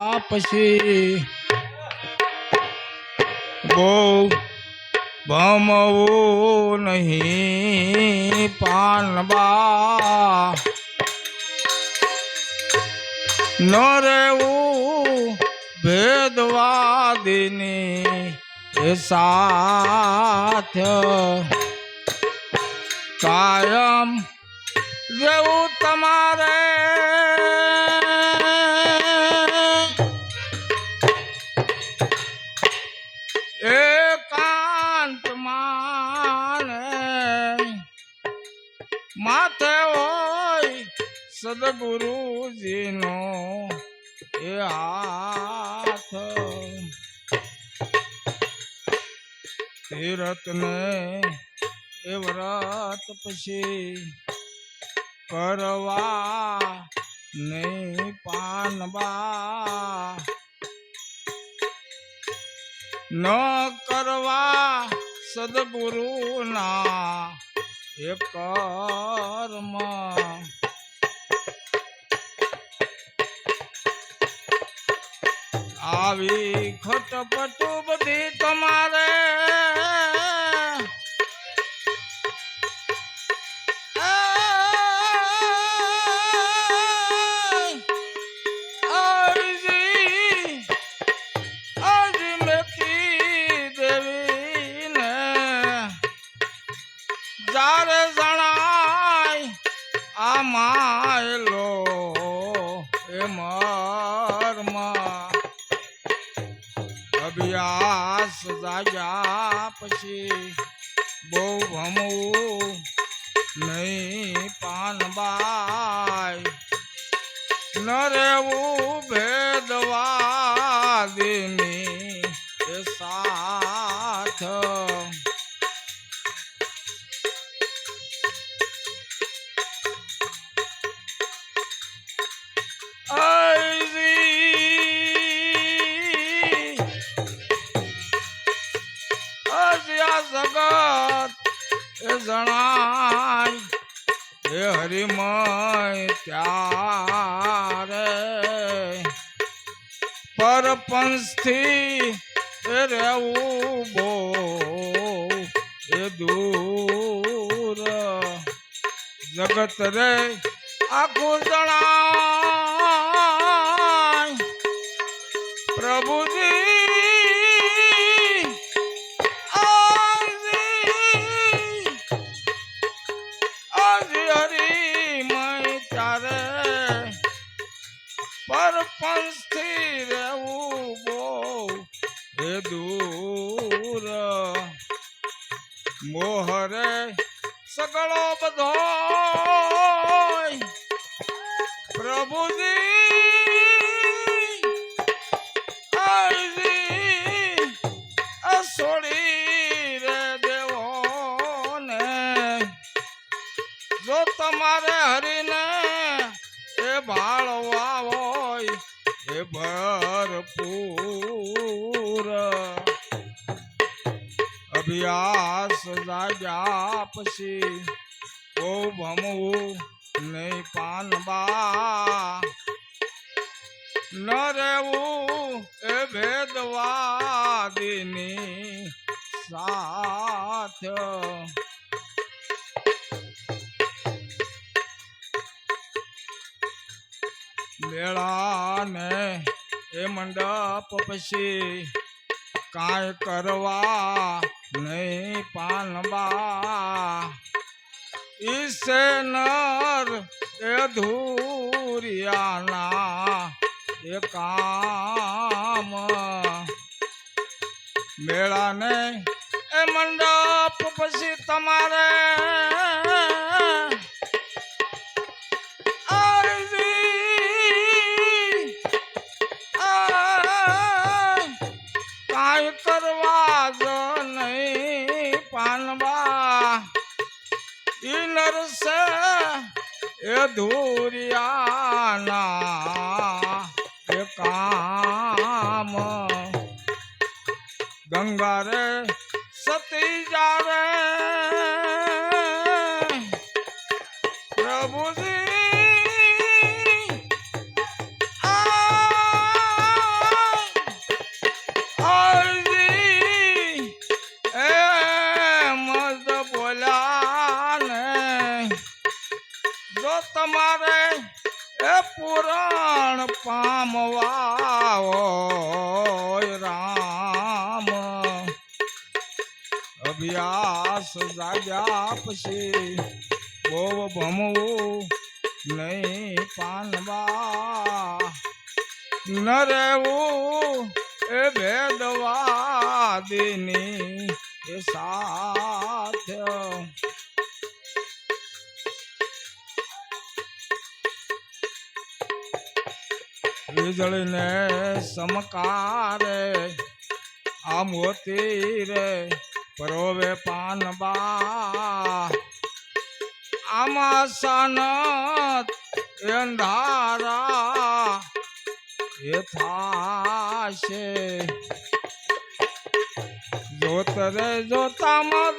પછી બહુ ભમવું નહીં પાનબા ન રેવું ભેદવાદીની એ સાથ કાયમ જેવું તમારે એકાંત માને માથે હોય સદગુરુજીનો એ હાથ તીરથને એ વ્રત પછી કરવા નહીં પાનબા ન કરવા સદગુરુના એ કર્મ આવી ખટપટુ બધી તમારે જારે જણાય આ માયલો એ મર્મ અભ્યાસ જાગ્યા પછી બહુ ભમવું નહીં પાનબાઈ ન રેવું ભેદવાદીની એ સાથ જગત એ જણાય એ હરિમય ત્યારે પરપંચથી એ રહેવું બહુ એ દૂર જગત રે આખું જણાય પ્રભુજી પરપંચથી રહેવું બહુ એ દૂર મોહરે સગળો બધો પ્રભુજી છોડી રે દેવો ને જો તમારે હરીને એ ભાળવા હોય એ ભરપૂર અભ્યાસ જાગ્યા પછી બહુ ભમવું નહીં પાનબા ન રહેવું એ ભેદવાદીની સાથ મેળાને એ મંડપ પછી કાંઈ કરવા નહીં પાનબા ઈસે નર એ ધૂરિયાના એ કામ મેળાને એ મંડપ પછી તમારે કાંઈ કરવા જ નહીં પાનબા ઈ નરસે એ ધૂરિયાના એ કામ ગંગા રે સતી જારે પ્રભુજી ભમવા હોય રામ અભ્યાસ જાગ્યા પછી બહુ ભમવું નહીં પાનવા ન રહેવું એ ભેદવાદીની એ સાથ વીજળીને સમકારે આ મોતી રે પરોવે પાનબા આમાં સનત અંધારા એ થાશે જોત રે જોતામાં